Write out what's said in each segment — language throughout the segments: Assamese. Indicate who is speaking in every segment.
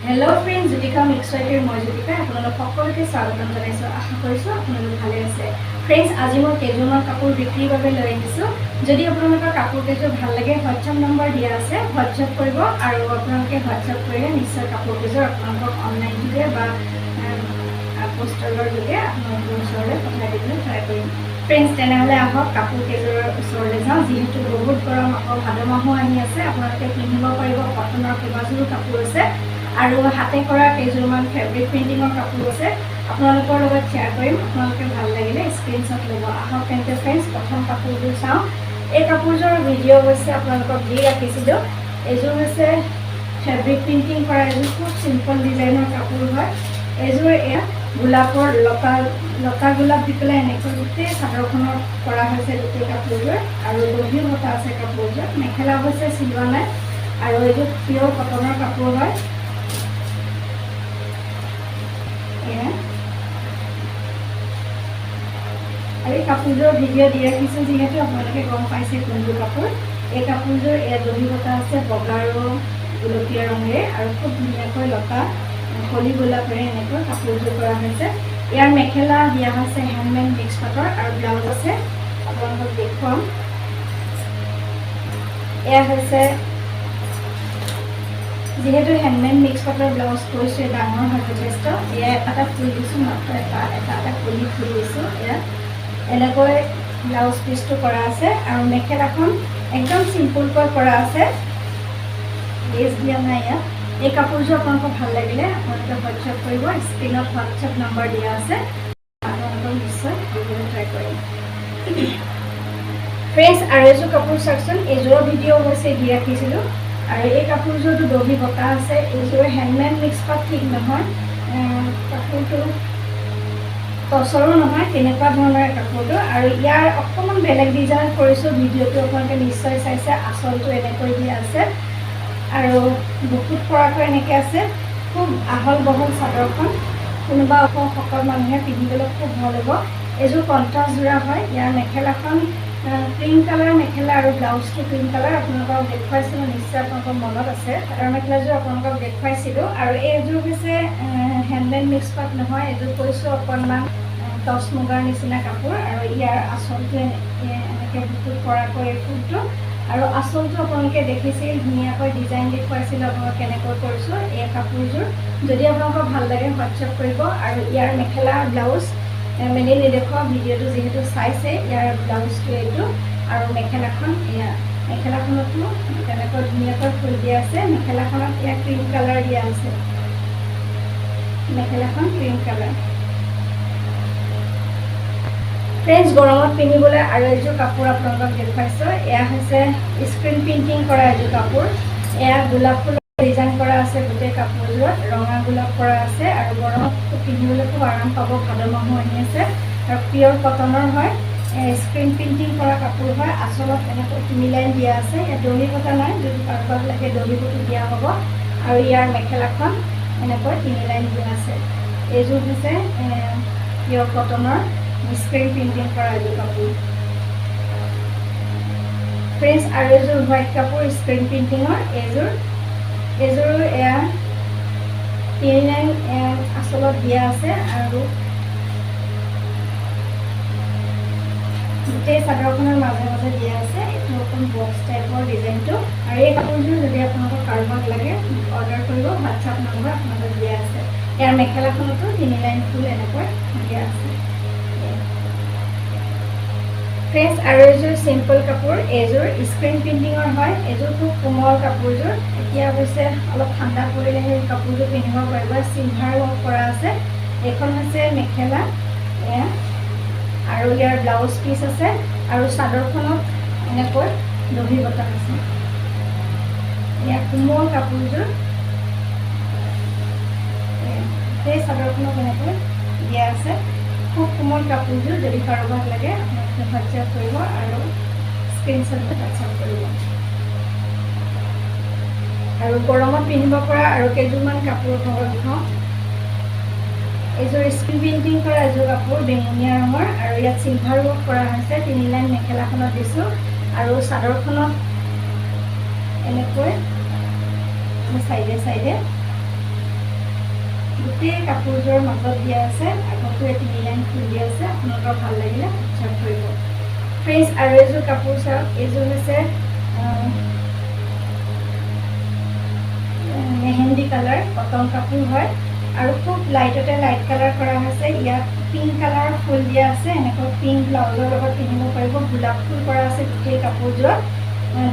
Speaker 1: হেল্ল' ফ্ৰেণ্ডছ, জ্যোতিকা মিক্সৱাইটিৰ মই জ্যোতিকা আপোনালোক সকলোকে স্বাগতম জনাইছোঁ। আশা কৰিছোঁ আপোনালোক ভালে আছে। ফ্ৰেণ্ডছ, আজি মই কেইযোৰমান কাপোৰ বিক্ৰীৰ বাবে লৈ আহিছোঁ। যদি আপোনালোকৰ কাপোৰ কেইযোৰ ভাল লাগে, হোৱাটছআপ নম্বৰ দিয়া আছে, হোৱাটছআপ কৰিব আৰু আপোনালোকে হোৱাটছআপ কৰিলে নিশ্চয় কাপোৰ কেইযোৰ আপোনালোকক অনলাইন যোগে বা পোষ্টালৰ যোগে আপোনালোকৰ ওচৰলৈ পঠাই দিবলৈ ট্ৰাই কৰিম। ফ্ৰেণ্ডছ, তেনেহ'লে আহক কাপোৰ কেইযোৰৰ ওচৰলৈ যাওঁ। যিহেতু বহুত গৰম, আকৌ ভাদ মাহো আহি আছে, আপোনালোকে পিন্ধিব পাৰিব। কটনৰ কেইবাযোৰো কাপোৰ আছে আৰু হাতে কৰা কেইযোৰমান ফেব্ৰিক প্ৰিণ্টিঙৰ কাপোৰ আছে, আপোনালোকৰ লগত শ্বেয়াৰ কৰিম। আপোনালোকে ভাল লাগিলে স্ক্ৰীনশ্বট ল'ব। আহক তেন্তে ফ্ৰেণ্ডছ, প্ৰথম কাপোৰযোৰ চাওঁ। এই কাপোৰযোৰৰ ভিডিঅ' অৱশ্যে আপোনালোকক দি ৰাখিছিলোঁ। এইযোৰ হৈছে ফেব্ৰিক প্ৰিণ্টিং কৰা এযোৰ খুব চিম্পল ডিজাইনৰ কাপোৰ হয়। এইযোৰ এয়া গোলাপৰ লতা গোলাপ দি পেলাই এনেকৈ গোটেই চাদৰখনত কৰা হৈছে গোটেই কাপোৰযোৰ, আৰু দহিও বটা আছে কাপোৰযোৰ। মেখেলা অৱশ্যে চিলোৱা নাই আৰু এইযোৰ পিয়ৰ কটনৰ কাপোৰ হয়। আৰু এই কাপোৰযোৰৰ ভিডিঅ' দি ৰাখিছোঁ, যিহেতু আপোনালোকে গম পাইছে কোনযোৰ কাপোৰ। এই কাপোৰযোৰ এয়া দহি বটা আছে বগা আৰু গোলপীয়া ৰঙেৰে, আৰু খুব ধুনীয়াকৈ লতা কলি গোলাপেৰে এনেকৈ কাপোৰযোৰ কৰা হৈছে। ইয়াৰ মেখেলা দিয়া হৈছে হেণ্ডমেড মিক্স পাটৰ, আৰু ব্লাউজ আছে আপোনালোকক দেখুৱাম। এয়া হৈছে, যিহেতু হেণ্ডমেড মিক্স পাটৰ ব্লাউজ কৰিছোঁ, ডাঙৰ হয় যথেষ্ট। এয়া এটা ফুল দিছোঁ, মাত্ৰ এটা কলি ফুল দিছোঁ। এয়া এনেকৈ ব্লাউজ পিচটো কৰা আছে, আৰু মেখেলাখন একদম চিম্পুলকৈ কৰা আছে, লেজ দিয়া নাই ইয়াত। এই কাপোৰযোৰ আপোনালোকক ভাল লাগিলে আপোনালোকে হোৱাটছআপ কৰিব। স্ক্ৰীণত হোৱাটছআপ নম্বৰ দিয়া আছে, আপোনালোকক নিশ্চয় দিবলৈ ট্ৰাই কৰিম। ফ্ৰেণ্ডছ, আৰু এযোৰ কাপোৰ চাওকচোন। এইযোৰৰ ভিডিঅ' অৱশ্যে দি ৰাখিছিলোঁ, আৰু এই কাপোৰযোৰটো দহি বটা আছে। এইযোৰ হেণ্ডমেড মিক্স পাট ঠিক নহয়, কাপোৰটো টচৰো নহয়, তেনেকুৱা ধৰণৰ কাপোৰটো। আৰু ইয়াৰ অকণমান বেলেগ ডিজাইন কৰিছোঁ, ভিডিঅ'টো আপোনালোকে নিশ্চয় চাইছে। আঁচলটো এনেকৈ দিয়া আছে আৰু বুকুত পৰাকৈ এনেকৈ আছে। খুব আহল বহল চাদৰখন, কোনোবা শকত মানুহে পিন্ধিবলৈ খুব ভাল হ'ব। এইযোৰ কণ্ট্ৰাষ্ট যোৰা হয়। ইয়াৰ মেখেলাখন ক্ৰীম কালাৰ মেখেলা আৰু ব্লাউজটো ক্ৰীম কালাৰ। আপোনালোকক দেখুৱাইছিলোঁ, নিশ্চয় আপোনালোকৰ মনত আছে। চাদৰ মেখেলাযোৰ আপোনালোকক দেখুৱাইছিলোঁ। আৰু এইযোৰ হৈছে হেণ্ডমেড মিক্স পাট নহয়, এইযোৰ কৈছোঁ অকণমান টচ মুগাৰ নিচিনা কাপোৰ। আৰু ইয়াৰ আঁচলটো এনেকৈ বুকুত পৰাকৈ ফুলটো, আৰু আঁচলটো আপোনালোকে দেখিছিল, ধুনীয়াকৈ ডিজাইন দেখুৱাইছিলোঁ আপোনালোক কেনেকৈ কৰিছোঁ। এই কাপোৰযোৰ যদি আপোনালোকক ভাল লাগে হোৱাটছআপ কৰিব। আৰু ইয়াৰ মেখেলা ব্লাউজ মেলি নেদেখুৱাওঁ, ভিডিঅ'টো যিহেতু চাইছে। ইয়াৰ ব্লাউজটো এইটো, আৰু মেখেলাখন এয়া। মেখেলাখনতো তেনেকৈ ধুনীয়াকৈ ফুল দিয়া আছে। মেখেলাখনত এয়া ক্ৰীম কালাৰ দিয়া আছে, মেখেলাখন ক্ৰীম কালাৰ। ফ্ৰেণ্ডছ, গৰমত পিন্ধিবলৈ আৰু এযোৰ কাপোৰ আপোনালোকক দেখুৱাইছোঁ। এয়া হৈছে স্ক্ৰীণ প্ৰিণ্টিং কৰা এযোৰ কাপোৰ। এয়া গোলাপ ফুলৰ ডিজাইন কৰা আছে গোটেই কাপোৰযোৰত, ৰঙা গোলাপ কৰা আছে, আৰু গৰমত পিন্ধিবলৈ খুব আৰাম পাব। ভাদ মাহো আহি আছে, আৰু পিয়ৰ কটনৰ হয়। স্ক্ৰীণ প্ৰিণ্টিং কৰা কাপোৰ হয়। আঁচলত এনেকৈ 3 লাইন দিয়া আছে। ইয়াত দহি বটা নাই, যদি কাৰোবাক লাগে দহি বটি দিয়া হ'ব। আৰু ইয়াৰ মেখেলাখন এনেকৈ 3 লাইন দিয়া আছে। এইযোৰ হৈছে পিয়ৰ কটনৰ স্ক্ৰীণ প্ৰিণ্টিং কৰা এযোৰ কাপোৰ। ফ্ৰেণ্ডছ, আৰু এযোৰ হোৱাইট কাপোৰ স্ক্ৰীণ প্ৰিণ্টিঙৰ। এইযোৰো এয়া 3 লাইন আঁচলত দিয়া আছে, আৰু গোটেই চাদৰখনৰ মাজে মাজে দিয়া আছে। এইটো অকণ বক্স টাইপৰ ডিজাইনটো। আৰু এই কাপোৰযোৰ যদি আপোনালোকৰ কাৰোবাক লাগে অৰ্ডাৰ কৰিব, হোৱাটছআপ নম্বৰ আপোনালোকক দিয়া আছে। ইয়াৰ মেখেলাখনতো 3 লাইন ফুল এনেকৈ দিয়া আছে। ফ্ৰেণ্ডছ, আৰু এযোৰ চিম্পল কাপোৰ। এইযোৰ স্ক্ৰীণ প্ৰিণ্টিঙৰ হয়। এইযোৰ খুব কোমল কাপোৰযোৰ। এতিয়া অৱশ্যে অলপ ঠাণ্ডা পৰিলেহে এই কাপোৰযোৰ পিন্ধিব পাৰিব। চিলভাৰ ৱৰ্ক কৰা আছে। এইখন হৈছে মেখেলা এয়া, আৰু ইয়াৰ ব্লাউজ পিচ আছে, আৰু চাদৰখনত এনেকৈ দহি বটা আছে। এয়া কোমল কাপোৰযোৰ। সেই চাদৰখনত এনেকৈ দিয়া আছে। খুব কোমল কাপোৰযোৰ। যদি কাৰোবাক লাগে আপোনালোকে হোৱাটছআপ কৰিব, আৰু স্ক্ৰীনশ্বট হোৱাটছআপ কৰিব। আৰু গৰমত পিন্ধিব পৰা আৰু কেইযোৰমান কাপোৰ দেখাওঁ। এইযোৰ স্ক্ৰীণ প্ৰিণ্টিং কৰা এযোৰ কাপোৰ, বেঙুনীয়া ৰঙৰ, আৰু ইয়াত চিলভাৰ ৱৰ্ক কৰা হৈছে। 3 লাইন মেখেলাখনত দিছোঁ, আৰু চাদৰখনত এনেকৈ চাইডে চাইডে গোটেই কাপোৰযোৰৰ মাজত দিয়া আছে আগতো 3 লাইন ফুল দিয়া আছে আপোনালোকৰ ভাল লাগিলে হোৱাটছআপ কৰিব ফ্ৰেণ্ডছ আৰু এযোৰ কাপোৰ চাওক এইযোৰ হৈছে মেহেন্দি কালাৰ কটন কাপোৰ হয় আৰু খুব লাইটতে লাইট কালাৰ কৰা হৈছে ইয়াত পিংক কালাৰৰ ফুল দিয়া আছে এনেকৈ পিংক ব্লাউজৰ লগত পিন্ধিব পাৰিব গোলাপ ফুল কৰা আছে গোটেই কাপোৰযোৰত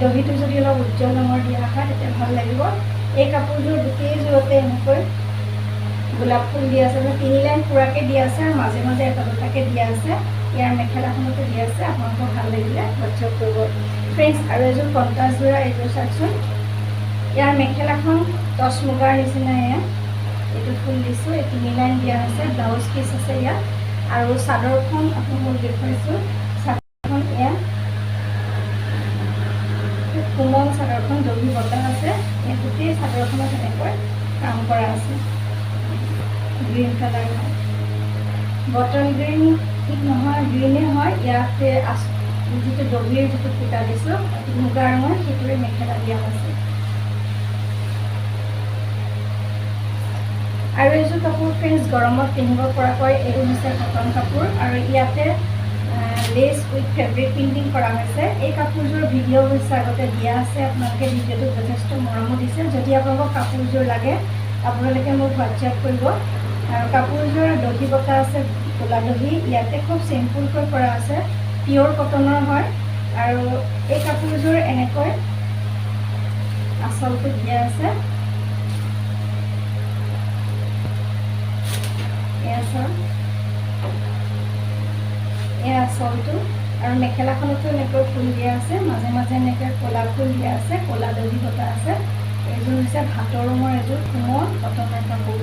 Speaker 1: দহিটো যদি অলপ উজ্জ্বল ৰঙৰ দিয়া হয় তেতিয়া ভাল লাগিব এই কাপোৰযোৰ গোটেইযোৰতে এনেকৈ গোলাপ ফুল দিয়া আছে 3 লাইন পুৰাকৈ দিয়া আছে আৰু মাজে মাজে এটা দুটাকৈ দিয়া আছে ইয়াৰ মেখেলাখনতো দিয়া আছে আপোনালোকৰ ভাল লাগিলে হোৱাটছআপ কৰিব ফ্ৰেণ্ডছ আৰু এযোৰ কণ্ট্ৰাষ্ট যোৰা এইযোৰ চাওকচোন ইয়াৰ মেখেলাখন টচ মুগাৰ নিচিনা এয়া এইটো ফুল দিছোঁ এই 3 লাইন দিয়া আছে ব্লাউজ পিচ আছে ইয়াত আৰু চাদৰখন আপোনালোকক দেখুৱাইছোঁ চাদৰখন এয়া কোমল চাদৰখন দহি বতা আছে এই গোটেই চাদৰখনত এনেকৈ কাম কৰা আছে গ্ৰীণ কালাৰ হয় বটল গ্ৰীণ ঠিক নহয় গ্ৰীণে হয় ইয়াতে যিটো দহিৰ যিটো সূতা দিছোঁ মুগা ৰঙৰ সেইটোৱে মেখেলা দিয়া আছে আৰু এইযোৰ কাপোৰ ফ্ৰেণ্ডছ গৰমত পিন্ধিব পৰাকৈ এইটো হৈছে কটন কাপোৰ আৰু ইয়াতে লেছ উইথ ফেব্ৰিক প্ৰিণ্টিং কৰা হৈছে এই কাপোৰযোৰ ভিডিঅ' হৈছে আগতে দিয়া আছে আপোনালোকে ভিডিঅ'টো যথেষ্ট মৰমো দিছে যদি আপোনালোকক কাপোৰযোৰ লাগে আপোনালোকে মোক হোৱাটছআপ কৰিব আৰু কাপোৰযোৰ দহি বটা আছে ক'লা দহি ইয়াতে খুব চিম্পুলকৈ কৰা আছে পিয়'ৰ কটনৰ হয় আৰু এই কাপোৰযোৰ এনেকৈ আঁচলটো দিয়া আছে এয়া আঁচলটো আৰু মেখেলাখনতো এনেকৈ ফুল দিয়া আছে মাজে মাজে এনেকৈ ক'লা ফুল দিয়া আছে ক'লা দহি বটা আছে এইযোৰ হৈছে ভাতৰ ৰঙৰ এযোৰ কোমল কটনৰ কাপোৰ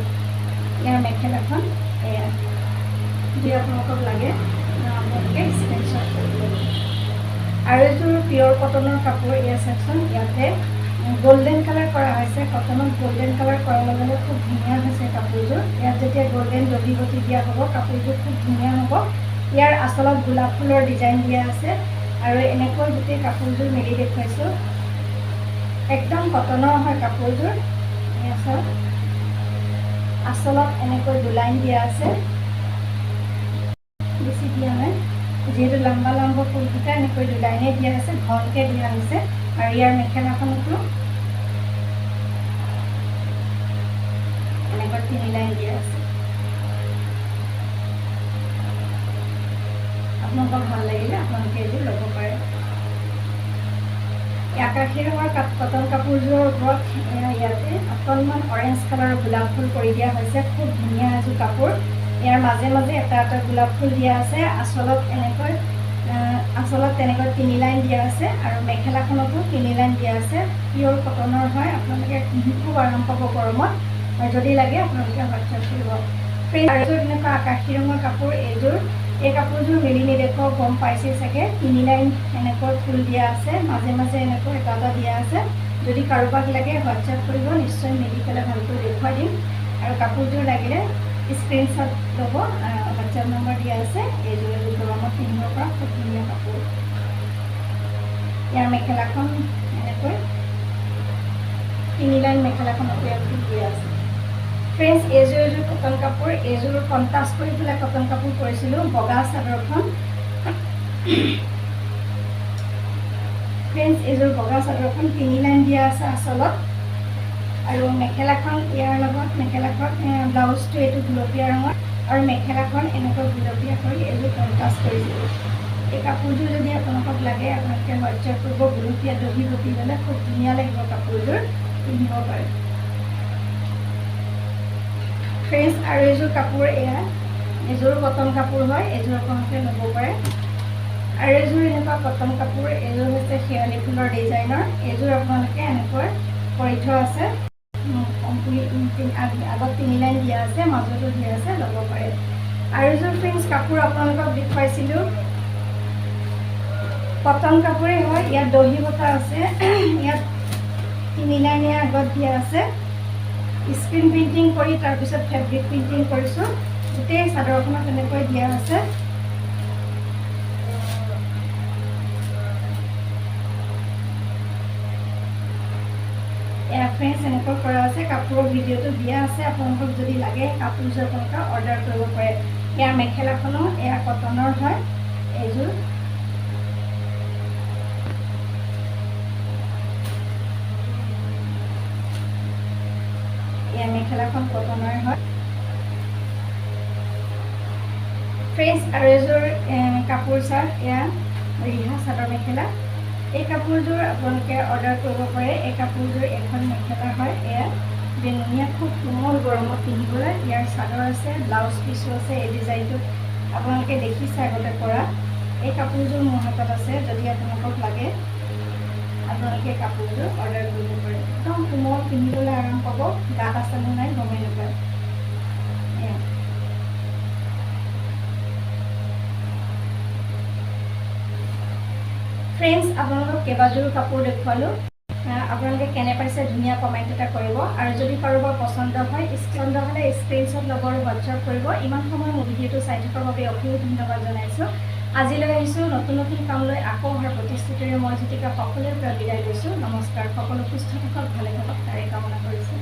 Speaker 1: ইয়াৰ মেখেলাখন এয়া যদি আপোনালোকক লাগে আপোনালোকে স্ক্ৰীনশ্বট কৰিব আৰু এযোৰ পিয়'ৰ কটনৰ কাপোৰ এয়া চাওকচোন ইয়াতে গোল্ডেন কালাৰ কৰা হৈছে কটনত গোল্ডেন কালাৰ কৰাৰ লগে লগে খুব ধুনীয়া হৈছে কাপোৰযোৰ ইয়াত যেতিয়া গোল্ডেন দহি বটি দিয়া হ'ব কাপোৰযোৰ খুব ধুনীয়া হ'ব ইয়াৰ আঁচলত গোলাপ ফুলৰ ডিজাইন দিয়া আছে আৰু এনেকৈ গোটেই কাপোৰযোৰ মেলি দেখুৱাইছোঁ একদম কটনৰ হয় কাপোৰযোৰ এয়া চাওক আঁচলত এনেকৈ দুলাইন দিয়া আছে বেছি দিয়া নাই যিহেতু লম্বা লম্বা ফুলকেইটা এনেকৈ দুলাইনে দিয়া আছে ঘনকৈ দিয়া হৈছে আৰু ইয়াৰ মেখেলাখনতো এনেকৈ 3 লাইন দিয়া আছে আপোনালোকক ভাল লাগিলে আপোনালোকে এইযোৰ ল'ব পাৰে আকাশী ৰঙৰ কটন কাপোৰযোৰৰ ওপৰত ইয়াতে অকণমান অৰেঞ্জ কালাৰৰ গোলাপ ফুল কৰি দিয়া হৈছে খুব ধুনীয়া এযোৰ কাপোৰ ইয়াৰ মাজে মাজে এটা এটা গোলাপ ফুল দিয়া আছে আঁচলত তেনেকৈ 3 লাইন দিয়া আছে আৰু মেখেলাখনতো 3 লাইন দিয়া আছে পিয়'ৰ কটনৰ হয় আপোনালোকে খুব আৰাম পাব গৰমত আৰু যদি লাগে আপোনালোকে হোৱাটছআপ কৰিব ফ্ৰেণ্ডছ আৰু এযোৰ তেনেকুৱা আকাশী ৰঙৰ কাপোৰ এই কাপোৰযোৰ মেলি নেদেখুৱাও গম পাইছে চাগে 3 লাইন এনেকৈ ফুল দিয়া আছে মাজে মাজে এনেকৈ এটা এটা দিয়া আছে যদি কাৰোবাক লাগে হোৱাটছআপ কৰিব নিশ্চয় মেলি পেলাই ভালকৈ দেখুৱাই দিম আৰু কাপোৰযোৰ লাগিলে স্ক্ৰীনশ্বট ল'ব হোৱাটছআপ নম্বৰ দিয়া আছে এইযোৰ গৰমত পিন্ধিব পৰা খুব ধুনীয়া কাপোৰ ইয়াৰ মেখেলাখন এনেকৈ 3 লাইন মেখেলাখনত ইয়াত দিয়া আছে ফ্ৰেণ্ডছ এইযোৰ কটন কাপোৰ এইযোৰ কণ্ট্ৰাষ্ট কৰি পেলাই কটন কাপোৰ কৰিছিলোঁ বগা চাদৰখন ফ্ৰেণ্ডছ এইযোৰ বগা চাদৰখন 3 লাইন দিয়া আছে আঁচলত আৰু মেখেলাখন ইয়াৰ লগত মেখেলাখন ব্লাউজটো এইটো গুলপীয়া ৰঙৰ আৰু মেখেলাখন এনেকৈ গুলপীয়া কৰি এইযোৰ কণ্ট্ৰাষ্ট কৰিছিলোঁ এই কাপোৰযোৰ যদি আপোনালোকক লাগে আপোনালোকে হোৱাটছআপ কৰিব গুলপীয়া দহি বটি ল'লে খুব ধুনীয়া লাগিব কাপোৰযোৰ পিন্ধিব পাৰে ফ্ৰেণ্ডছ আৰু এইযোৰ কাপোৰ এয়া এইযোৰ কটন কাপোৰ হয় এইযোৰ আপোনালোকে ল'ব পাৰে আৰু এইযোৰ এনেকুৱা কটন কাপোৰ এইযোৰ হৈছে শেৱালি ফুলৰ ডিজাইনৰ এইযোৰ আপোনালোকে এনেকৈ কৰি থোৱা আছে আগত 3 লাইন দিয়া আছে মাজতো দিয়া আছে ল'ব পাৰে আৰু এযোৰ ফ্ৰেণ্ডছ কাপোৰ আপোনালোকক দেখুৱাইছিলোঁ কটন কাপোৰেই হয় ইয়াত দহি বটা আছে ইয়াত 3 লাইনীয়া আগত দিয়া আছে স্ক্ৰীন প্ৰিণ্টিং কৰি তাৰপিছত ফেব্ৰিক প্ৰিণ্টিং কৰিছোঁ গোটেই চাদৰখনত এনেকৈ দিয়া আছে এয়া ফ্ৰেণ্ডছ এনেকৈ কৰা আছে, কাপোৰৰ ভিডিঅ'টো দিয়া আছে, আপোনালোকক যদি লাগে কাপোৰযোৰ আপোনালোকে অৰ্ডাৰ কৰিব পাৰে। ইয়াৰ মেখেলাখনো এয়া কটনৰ হয় এইযোৰ। এয়া মেখেলাখন কটনৰ হয় ফ্ৰেণ্ডছ। আৰু এযোৰ কাপোৰ চাৰ্ট, এয়া ৰিহা চাদৰ মেখেলা। এই কাপোৰযোৰ আপোনালোকে অৰ্ডাৰ কৰিব পাৰে। এই কাপোৰযোৰ এখন মেখেলা হয়, এয়া বেঙুনীয়া, খুব কোমল, গৰমত পিন্ধিবলৈ। ইয়াৰ চাদৰ আছে, ব্লাউজ পিছো আছে। এই ডিজাইনটোত আপোনালোকে দেখিছে আগতে কৰা। এই কাপোৰযোৰ মোৰ হাতত আছে, যদি আপোনালোকক লাগে আপোনালোকে কাপোৰযোৰ অৰ্ডাৰ কৰিব পাৰে। একদম কোমল, পিন্ধিবলৈ আৰাম পাব, গাত আছে নে নাই গমেই নাপায়। ফ্ৰেণ্ডছ, আপোনালোকক কেইবাযোৰো কাপোৰ দেখুৱালোঁ। আপোনালোকে কেনে পাইছে ধুনীয়া কমেণ্ট এটা কৰিব। আৰু যদি কাৰোবাৰ পচন্দ হয়, পচন্দ হ'লে স্ক্ৰীনশ্বট ল'ব আৰু হোৱাটছআপ কৰিব। ইমান সময় মোৰ ভিডিঅ'টো চাই থকাৰ বাবে অশেষ ধন্যবাদ জনাইছোঁ। আজিলৈ আহিছোঁ নতুন নতুন কাম লৈ, আকৌ অহাৰ প্ৰতিশ্ৰুতিৰে মই জ্যোতিকা সকলোৰে পৰা বিদায় লৈছোঁ। নমস্কাৰ। সকলো সুস্থ থাকক, ভালে থাকক তাৰে কামনা কৰিছোঁ।